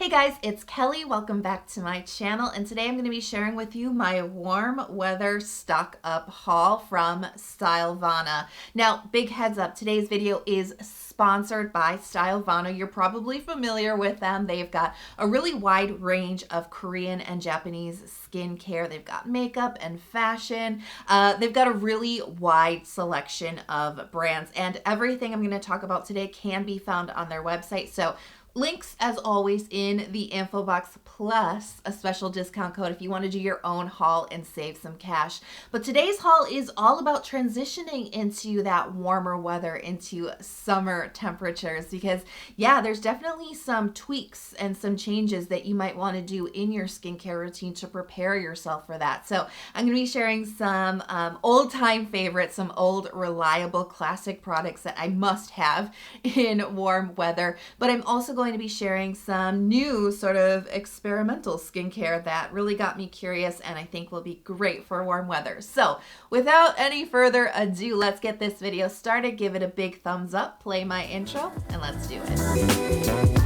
Hey guys, it's Kelly. Welcome back to my channel, and today I'm going to be sharing with you my warm weather stock up haul from Stylevana. Now, big heads up, today's video is sponsored by Stylevana. You're probably familiar with them. They've got a really wide range of Korean and Japanese skincare. They've got makeup and fashion. They've got a really wide selection of brands, and everything I'm going to talk about today can be found on their website. So links, as always, in the info box, plus a special discount code if you want to do your own haul and save some cash. But today's haul is all about transitioning into that warmer weather, into summer temperatures, because yeah, there's definitely some tweaks and some changes that you might want to do in your skincare routine to prepare yourself for that. So I'm going to be sharing some old-time favorites, some old, reliable, classic products that I must have in warm weather, but I'm also going to be sharing some new sort of experimental skincare that really got me curious and I think will be great for warm weather. So without any further ado, let's get this video started. Give it a big thumbs up, play my intro, and let's do it.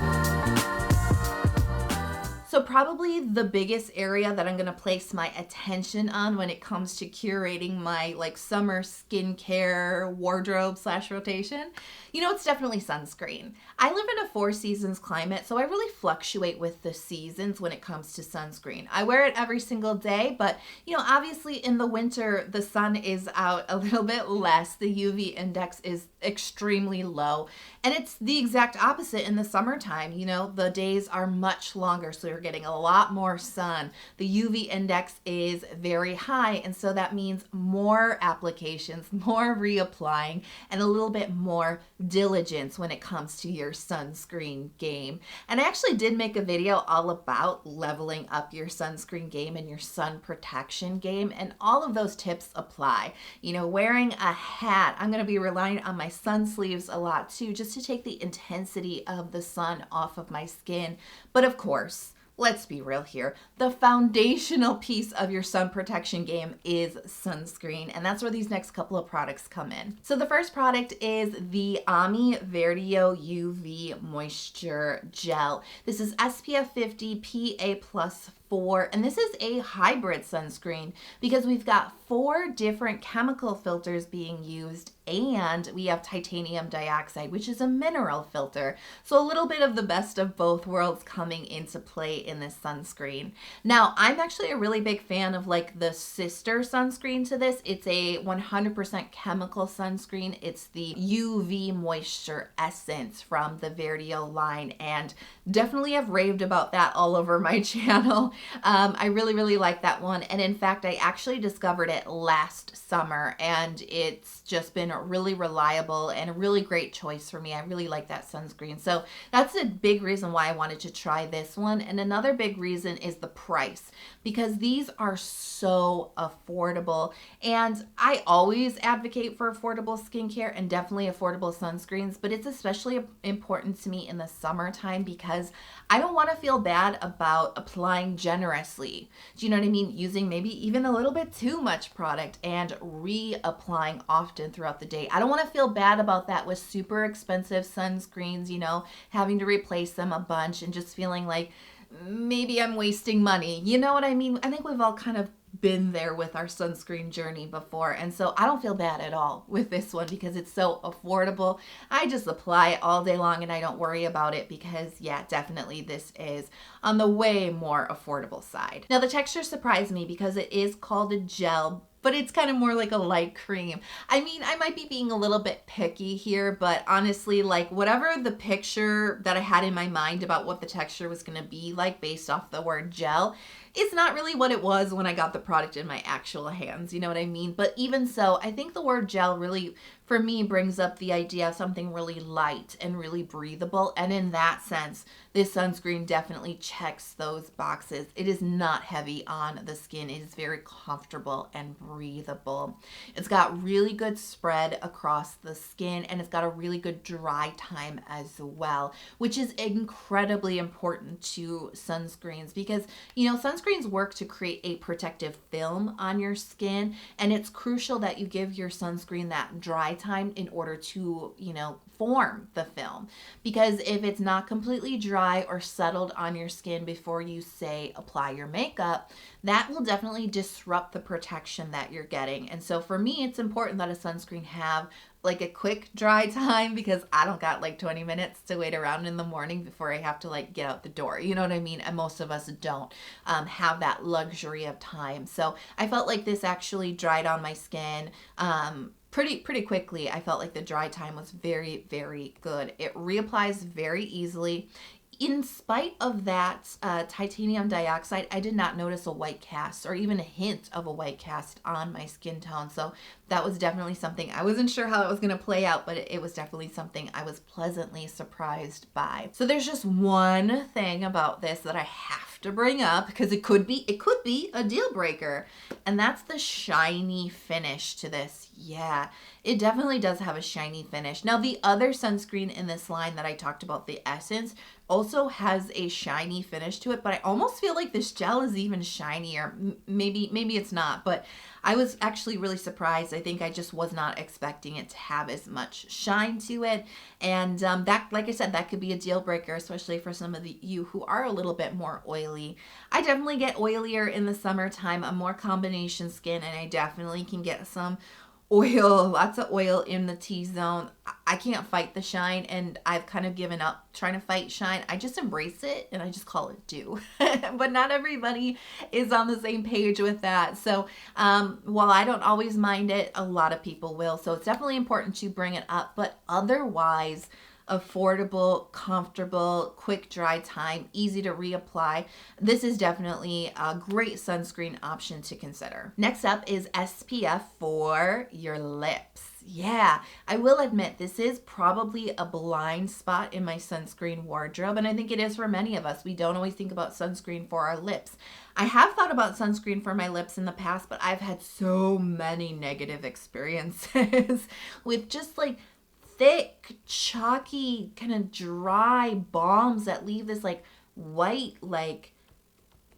So probably the biggest area that I'm going to place my attention on when it comes to curating my summer skincare wardrobe / rotation, it's definitely sunscreen. I live in a 4 seasons climate, so I really fluctuate with the seasons when it comes to sunscreen. I wear it every single day, but obviously in the winter, the sun is out a little bit less. The UV index is extremely low, and it's the exact opposite in the summertime. The days are much longer, so you're getting a lot more sun. The UV index is very high, and so that means more applications, more reapplying, and a little bit more diligence when it comes to your sunscreen game. And I actually did make a video all about leveling up your sunscreen game and your sun protection game, and all of those tips apply. Wearing a hat, I'm going to be relying on my sun sleeves a lot too, just to take the intensity of the sun off of my skin. But of course, let's be real here. The foundational piece of your sun protection game is sunscreen, and that's where these next couple of products come in. So the first product is the Verdio UV Moisture Gel. This is SPF 50 PA++, and this is a hybrid sunscreen because we've got 4 different chemical filters being used, and we have titanium dioxide, which is a mineral filter. So a little bit of the best of both worlds coming into play in this sunscreen. Now, I'm actually a really big fan of the sister sunscreen to this. It's a 100% chemical sunscreen. It's the UV Moisture Essence from the Verdio line, and definitely have raved about that all over my channel. I really like that one, and in fact, I actually discovered it last summer, and it's just been really reliable and a really great choice for me. I really like that sunscreen. So that's a big reason why I wanted to try this one. And another big reason is the price, because these are so affordable. And I always advocate for affordable skincare and definitely affordable sunscreens, but it's especially important to me in the summertime because I don't want to feel bad about applying generously. Do you know what I mean? Using maybe even a little bit too much product and reapplying often throughout the day. I don't want to feel bad about that with super expensive sunscreens, having to replace them a bunch and just feeling like maybe I'm wasting money. You know what I mean? I think we've all kind of been there with our sunscreen journey before, and so I don't feel bad at all with this one because it's so affordable. I just apply it all day long and I don't worry about it because yeah, definitely this is on the way more affordable side. Now, the texture surprised me because it is called a gel, but it's kind of more like a light cream. I mean, I might be being a little bit picky here, but honestly, whatever the picture that I had in my mind about what the texture was gonna be like based off the word gel, it's not really what it was when I got the product in my actual hands, you know what I mean? But even so, I think the word gel really, for me, brings up the idea of something really light and really breathable. And in that sense, this sunscreen definitely checks those boxes. It is not heavy on the skin. It is very comfortable and breathable. It's got really good spread across the skin, and it's got a really good dry time as well, which is incredibly important to sunscreens because, sunscreens work to create a protective film on your skin, and it's crucial that you give your sunscreen that dry dry time in order to, form the film. Because if it's not completely dry or settled on your skin before you, say, apply your makeup, that will definitely disrupt the protection that you're getting. And so for me, it's important that a sunscreen have like a quick dry time, because I don't got like 20 minutes to wait around in the morning before I have to like get out the door. You know what I mean? And most of us don't have that luxury of time. So I felt like this actually dried on my skin pretty quickly. I felt like the dry time was very, very good. It reapplies very easily. In spite of that titanium dioxide, I did not notice a white cast or even a hint of a white cast on my skin tone. So that was definitely something. I wasn't sure how it was going to play out, but it was definitely something I was pleasantly surprised by. So there's just one thing about this that I have to bring up, because it could be a deal breaker, and that's the shiny finish to this. Yeah, it definitely does have a shiny finish. Now, the other sunscreen in this line that I talked about, the Essence, also has a shiny finish to it, but I almost feel like this gel is even shinier. Maybe it's not, but I was actually really surprised. I think I just was not expecting it to have as much shine to it. And that, like I said, that could be a deal breaker, especially for some of you who are a little bit more oily. I definitely get oilier in the summertime. I'm more combination skin, and I definitely can get some oil, lots of oil in the T-zone. I can't fight the shine, and I've kind of given up trying to fight shine. I just embrace it and I just call it dew. But not everybody is on the same page with that. So while I don't always mind it, a lot of people will. So it's definitely important to bring it up, but otherwise, affordable, comfortable, quick dry time, easy to reapply. This is definitely a great sunscreen option to consider. Next up is SPF for your lips. Yeah, I will admit this is probably a blind spot in my sunscreen wardrobe, and I think it is for many of us. We don't always think about sunscreen for our lips. I have thought about sunscreen for my lips in the past, but I've had so many negative experiences with just like thick, chalky, kind of dry balms that leave this like white, like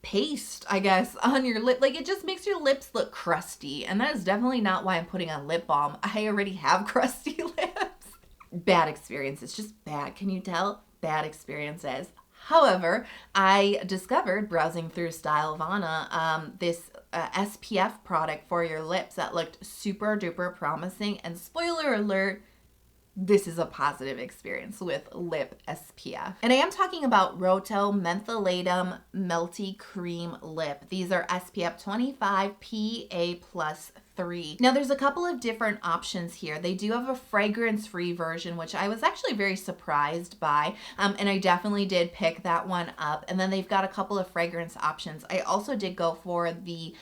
paste, I guess, on your lip. Like, it just makes your lips look crusty, and that is definitely not why I'm putting on lip balm. I already have crusty lips. Bad experiences, just bad. Can you tell? Bad experiences. However, I discovered browsing through Stylevana this SPF product for your lips that looked super duper promising, and spoiler alert, this is a positive experience with lip SPF. And I am talking about Rohto Mentholatum Melty Cream Lip. These are SPF 25 PA+3. Now, there's a couple of different options here. They do have a fragrance-free version, which I was actually very surprised by, and I definitely did pick that one up. And then they've got a couple of fragrance options. I also did go for the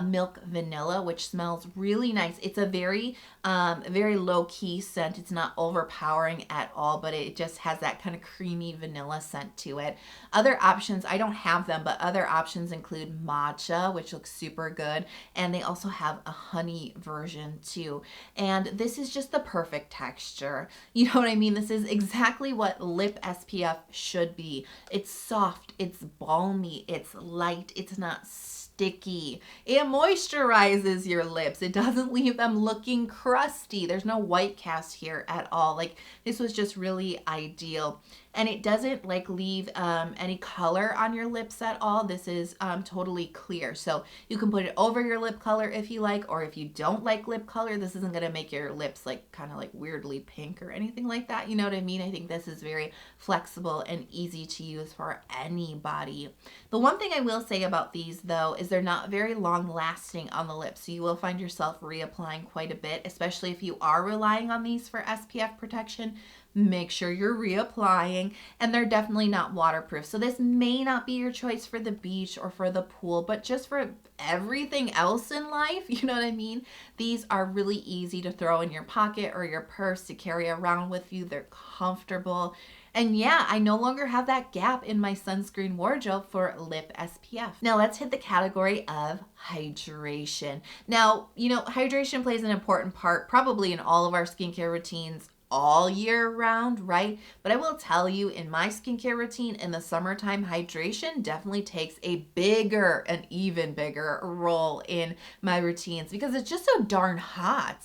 Milk Vanilla, which smells really nice. It's a very low-key scent. It's not overpowering at all, but it just has that kind of creamy vanilla scent to it. Other options, I don't have them, but other options include matcha, which looks super good, and they also have a honey version too. And this is just the perfect texture. You know what I mean? This is exactly what lip SPF should be. It's soft, it's balmy, it's light, it's not sticky. It moisturizes your lips. It doesn't leave them looking crusty. There's no white cast here at all. Like, this was just really ideal. And it doesn't like leave any color on your lips at all. This is totally clear. So you can put it over your lip color if you like, or if you don't like lip color, this isn't gonna make your lips like kind of like weirdly pink or anything like that. You know what I mean? I think this is very flexible and easy to use for anybody. The one thing I will say about these though is they're not very long lasting on the lips. So you will find yourself reapplying quite a bit, especially if you are relying on these for SPF protection. Make sure you're reapplying, and they're definitely not waterproof. So this may not be your choice for the beach or for the pool, but just for everything else in life, you know what I mean? These are really easy to throw in your pocket or your purse to carry around with you. They're comfortable. And yeah, I no longer have that gap in my sunscreen wardrobe for lip SPF. Now let's hit the category of hydration. Now, you know, hydration plays an important part probably in all of our skincare routines all year round, right? But I will tell you, in my skincare routine in the summertime, hydration definitely takes a bigger, an even bigger role in my routines because it's just so darn hot.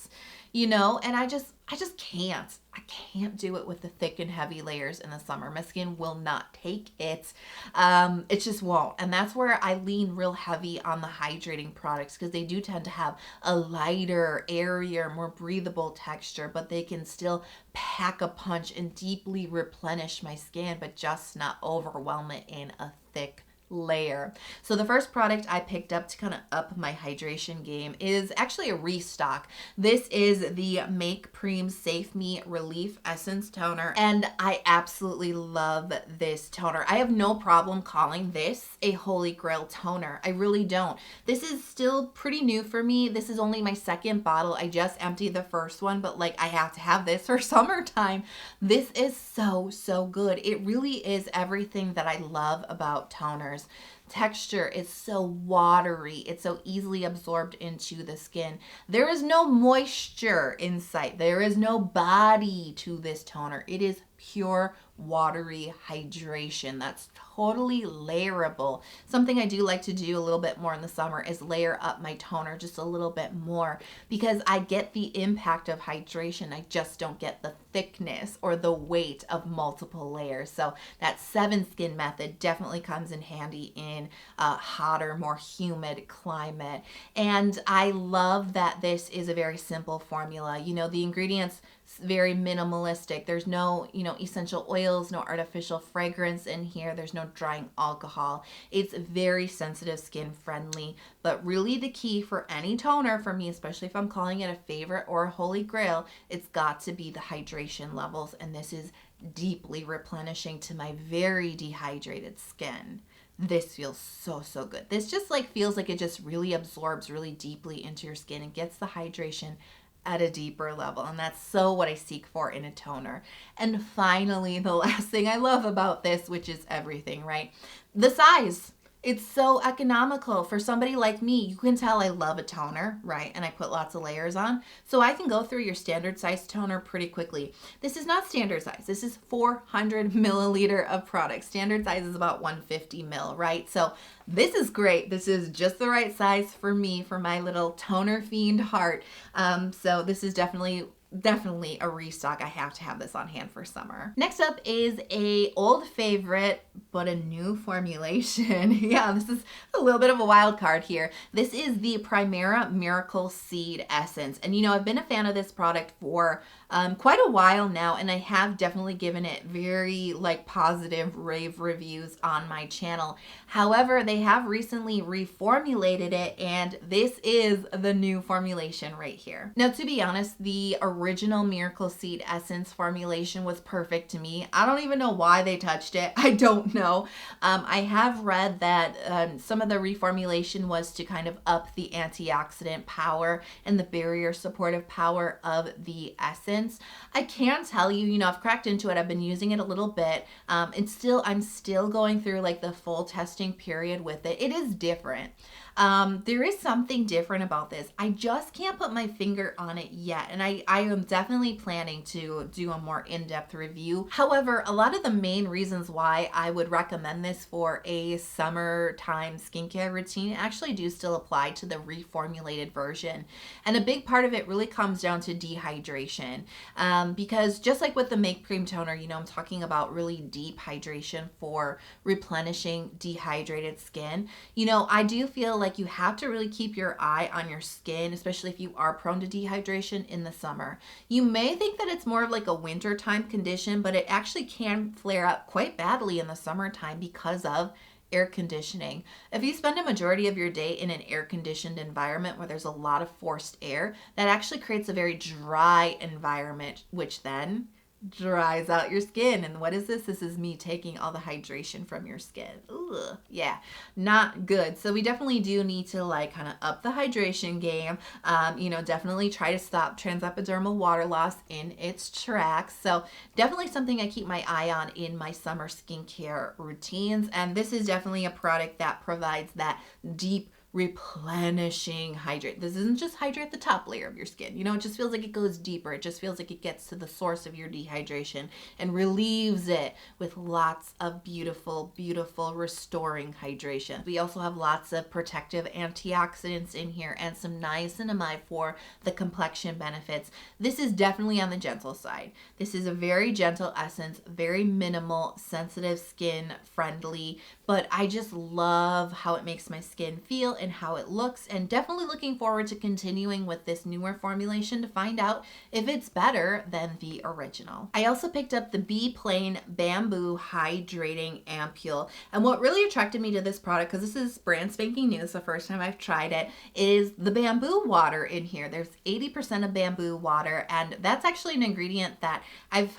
you know, and I just can't. I can't do it with the thick and heavy layers in the summer. My skin will not take it. It just won't. And that's where I lean real heavy on the hydrating products, because they do tend to have a lighter, airier, more breathable texture, but they can still pack a punch and deeply replenish my skin, but just not overwhelm it in a thick layer. So the first product I picked up to kind of up my hydration game is actually a restock. This is the Make Prem Safe Me Relief Essence Toner, and I absolutely love this toner. I have no problem calling this a holy grail toner. I really don't. This is still pretty new for me. This is only my second bottle. I just emptied the first one, but like I have to have this for summertime. This is so good. It really is everything that I love about toners. Texture is so watery. It's so easily absorbed into the skin. There is no moisture in sight. There is no body to this toner. It is pure watery hydration that's totally layerable. Something I do like to do a little bit more in the summer is layer up my toner just a little bit more, because I get the impact of hydration. I just don't get the thickness or the weight of multiple layers. So that 7 skin method definitely comes in handy in a hotter, more humid climate. And I love that this is a very simple formula. You know, the ingredients very minimalistic. There's no, you know, essential oils, no artificial fragrance in here. There's no drying alcohol. It's very sensitive skin friendly, but really the key for any toner for me, especially if I'm calling it a favorite or a holy grail, it's got to be the hydration levels. And this is deeply replenishing to my very dehydrated skin. This feels so good. This just like feels like it just really absorbs really deeply into your skin and gets the hydration at a deeper level. And that's so what I seek for in a toner. And finally, the last thing I love about this, which is everything, right? The size. It's so economical. For somebody like me, you can tell I love a toner, right? And I put lots of layers on. So I can go through your standard size toner pretty quickly. This is not standard size. This is 400 milliliter of product. Standard size is about 150 mil, right? So this is great. This is just the right size for me, for my little toner fiend heart. So this is definitely a restock. I have to have this on hand for summer. Next up is a old favorite, but a new formulation. Yeah, this is a little bit of a wild card here. This is the Primera Miracle Seed Essence. And you know, I've been a fan of this product for quite a while now, and I have definitely given it very like positive rave reviews on my channel. However, they have recently reformulated it, and this is the new formulation right here. Now, to be honest, the original Miracle Seed Essence formulation was perfect to me. I don't even know why they touched it. I don't know. I have read that some of the reformulation was to kind of up the antioxidant power and the barrier supportive power of the essence. I can tell you, you know, I've cracked into it. I've been using it a little bit. I'm still going through like the full testing period with it. It is different. There is something different about this. I just can't put my finger on it yet. And I am definitely planning to do a more in-depth review. However, a lot of the main reasons why I would recommend this for a summertime skincare routine actually do still apply to the reformulated version. And a big part of it really comes down to dehydration. Because just like with the Make Prem toner, you know, I'm talking about really deep hydration for replenishing dehydrated skin. You know, I do feel like you have to really keep your eye on your skin, especially if you are prone to dehydration in the summer. You may think that it's more of like a wintertime condition, but it actually can flare up quite badly in the summertime because of air conditioning. If you spend a majority of your day in an air-conditioned environment where there's a lot of forced air, that actually creates a very dry environment, which then dries out your skin. And what is this? This is me taking all the hydration from your skin. Ugh, yeah, not good. So we definitely do need to like kind of up the hydration game. You know, definitely try to stop transepidermal water loss in its tracks. So definitely something I keep my eye on in my summer skincare routines. And this is definitely a product that provides that deep replenishing hydrate. This isn't just hydrate the top layer of your skin. You know, it just feels like it goes deeper. It just feels like it gets to the source of your dehydration and relieves it with lots of beautiful, beautiful restoring hydration. We also have lots of protective antioxidants in here and some niacinamide for the complexion benefits. This is definitely on the gentle side. This is a very gentle essence, very minimal, sensitive skin friendly, but I just love how it makes my skin feel and how it looks, and definitely looking forward to continuing with this newer formulation to find out if it's better than the original. I also picked up the Be Plain Bamboo Hydrating Ampoule, and what really attracted me to this product, because this is brand spanking new, it's the first time I've tried it, is the bamboo water in here. There's 80% of bamboo water, and that's actually an ingredient that I've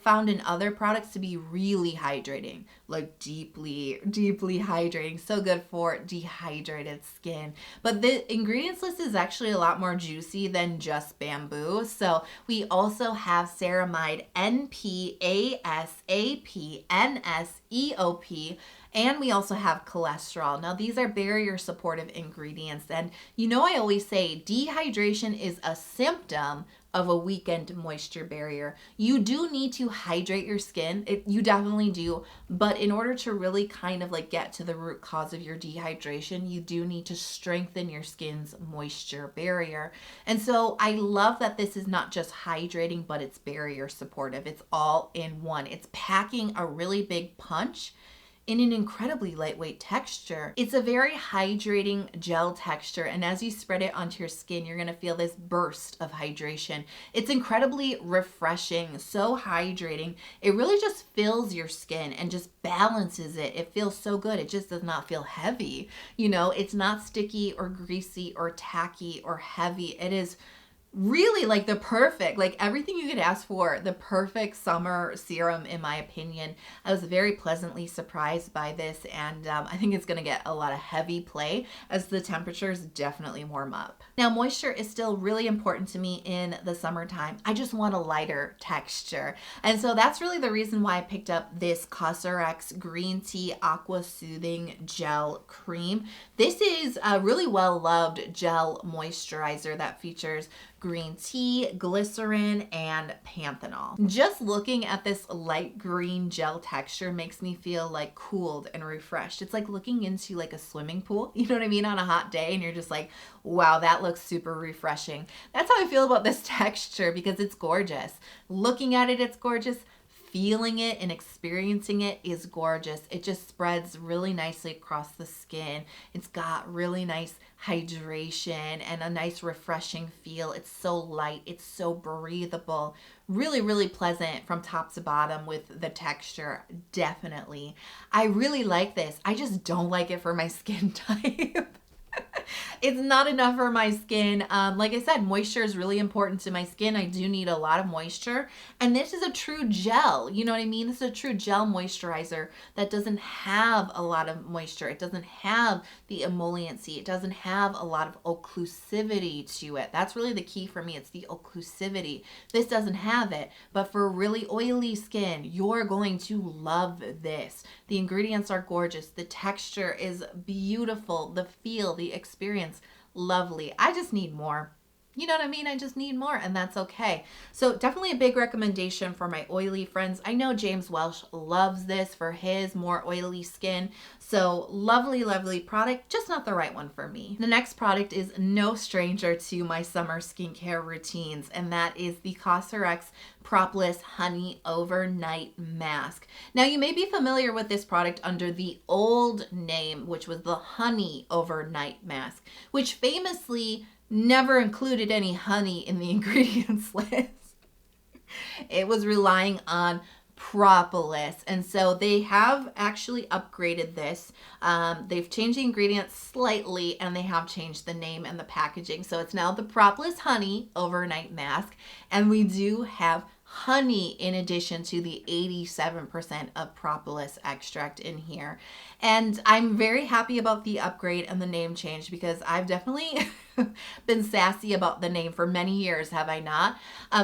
found in other products to be really hydrating, like deeply, deeply hydrating. So good for dehydrated skin. But the ingredients list is actually a lot more juicy than just bamboo. So we also have ceramide, NPASAP, NSEOP, and we also have cholesterol. Now these are barrier supportive ingredients. And you know, I always say dehydration is a symptom of a weakened moisture barrier. You do need to hydrate your skin. You definitely do. But in order to really kind of like get to the root cause of your dehydration, you do need to strengthen your skin's moisture barrier. And so I love that this is not just hydrating, but it's barrier supportive. It's all in one. It's packing a really big punch in an incredibly lightweight texture. It's a very hydrating gel texture, and as you spread it onto your skin, you're gonna feel this burst of hydration. It's incredibly refreshing, so hydrating. It really just fills your skin and just balances it. It feels so good. It just does not feel heavy. You know, it's not sticky or greasy or tacky or heavy. It is really like the perfect, like everything you could ask for, the perfect summer serum in my opinion. I was very pleasantly surprised by this, and I think it's gonna get a lot of heavy play as the temperatures definitely warm up. Now moisture is still really important to me in the summertime. I just want a lighter texture, and so that's really the reason why I picked up this Cosrx Green Tea Aqua Soothing Gel Cream. This is a really well loved gel moisturizer that features green tea, glycerin, and panthenol. Just looking at this light green gel texture makes me feel like cooled and refreshed. It's like looking into like a swimming pool, you know what I mean, on a hot day, and you're just like, wow, that looks super refreshing. That's how I feel about this texture, because it's gorgeous. Looking at it, it's gorgeous. Feeling it and experiencing it is gorgeous. It just spreads really nicely across the skin. It's got really nice hydration and a nice refreshing feel. It's so light, it's so breathable, really, really pleasant from top to bottom with the texture, definitely. I really like this. I just don't like it for my skin type. It's not enough for my skin. Like I said, moisture is really important to my skin. I do need a lot of moisture. And this is a true gel. You know what I mean? This is a true gel moisturizer that doesn't have a lot of moisture. It doesn't have the emolliency. It doesn't have a lot of occlusivity to it. That's really the key for me. It's the occlusivity. This doesn't have it. But for really oily skin, you're going to love this. The ingredients are gorgeous. The texture is beautiful. The feel, the experience, lovely. I just need more. You know what I mean? I just need more, and that's okay. So definitely a big recommendation for my oily friends. I know James Welsh loves this for his more oily skin. So lovely, lovely product, just not the right one for me. The next product is no stranger to my summer skincare routines, and that is the Cosrx Propolis Honey Overnight Mask. Now you may be familiar with this product under the old name, which was the Honey Overnight Mask, which famously never included any honey in the ingredients list. It was relying on propolis, and so they have actually upgraded this. They've changed the ingredients slightly, and they have changed the name and the packaging. So it's now the Propolis Honey Overnight Mask, and we do have honey in addition to the 87% of propolis extract in here. And I'm very happy about the upgrade and the name change, because I've definitely been sassy about the name for many years, have I not?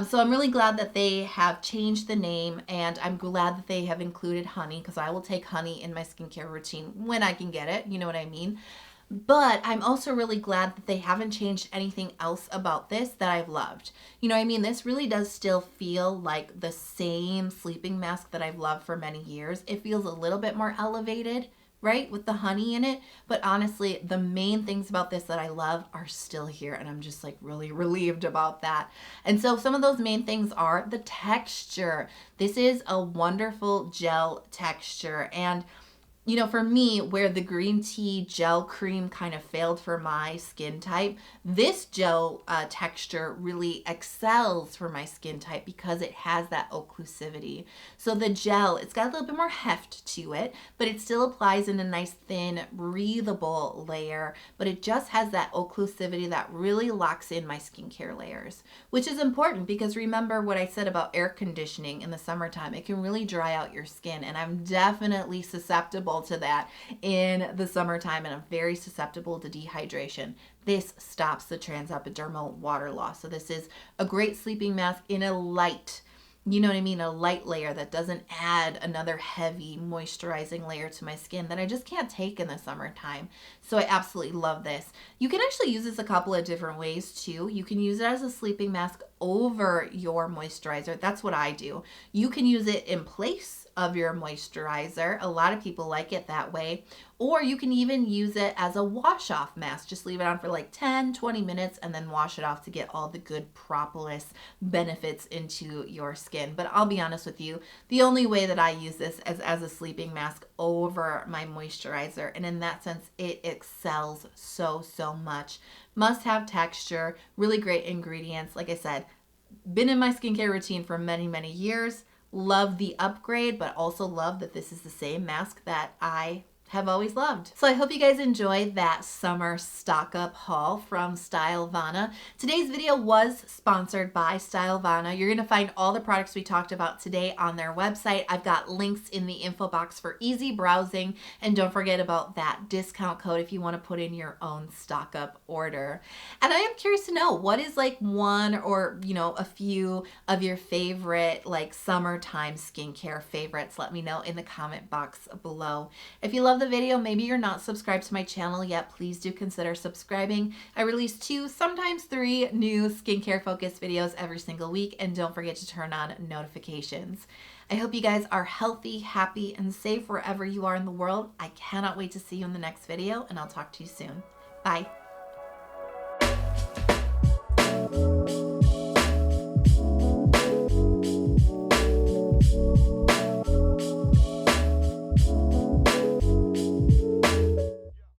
So I'm really glad that they have changed the name, and I'm glad that they have included honey, because I will take honey in my skincare routine when I can get it, you know what I mean? But I'm also really glad that they haven't changed anything else about this that I've loved. You know what I mean? This really does still feel like the same sleeping mask that I've loved for many years. It feels a little bit more elevated, right, with the honey in it. But honestly, the main things about this that I love are still here, and I'm just like really relieved about that. And so some of those main things are the texture. This is a wonderful gel texture, and you know, for me, where the green tea gel cream kind of failed for my skin type, this gel texture really excels for my skin type because it has that occlusivity. So the gel, it's got a little bit more heft to it, but it still applies in a nice thin, breathable layer, but it just has that occlusivity that really locks in my skincare layers, which is important because remember what I said about air conditioning in the summertime. It can really dry out your skin, and I'm definitely susceptible to that in the summertime, and I'm very susceptible to dehydration. This stops the transepidermal water loss. So this is a great sleeping mask in a light, you know what I mean, a light layer that doesn't add another heavy moisturizing layer to my skin that I just can't take in the summertime. So I absolutely love this. You can actually use this a couple of different ways too. You can use it as a sleeping mask over your moisturizer. That's what I do. You can use it in place of your moisturizer. A lot of people like it that way. Or you can even use it as a wash off mask. Just leave it on for like 10-20 minutes and then wash it off to get all the good propolis benefits into your skin. But I'll be honest with you, the only way that I use this is as a sleeping mask over my moisturizer, and in that sense it excels so much. Must have texture, really great ingredients. Like I said, been in my skincare routine for many years. Love the upgrade, but also love that this is the same mask that I have always loved. So I hope you guys enjoyed that summer stock up haul from Stylevana. Today's video was sponsored by Stylevana. You're gonna find all the products we talked about today on their website. I've got links in the info box for easy browsing, and don't forget about that discount code if you wanna put in your own stock up order. And I am curious to know, what is like one or, you know, a few of your favorite like summertime skincare favorites? Let me know in the comment box below. If you love the video, maybe you're not subscribed to my channel yet, please do consider subscribing. I release 2, sometimes 3 new skincare focused videos every single week, and don't forget to turn on notifications. I hope you guys are healthy, happy, and safe wherever you are in the world. I cannot wait to see you in the next video, and I'll talk to you soon. Bye.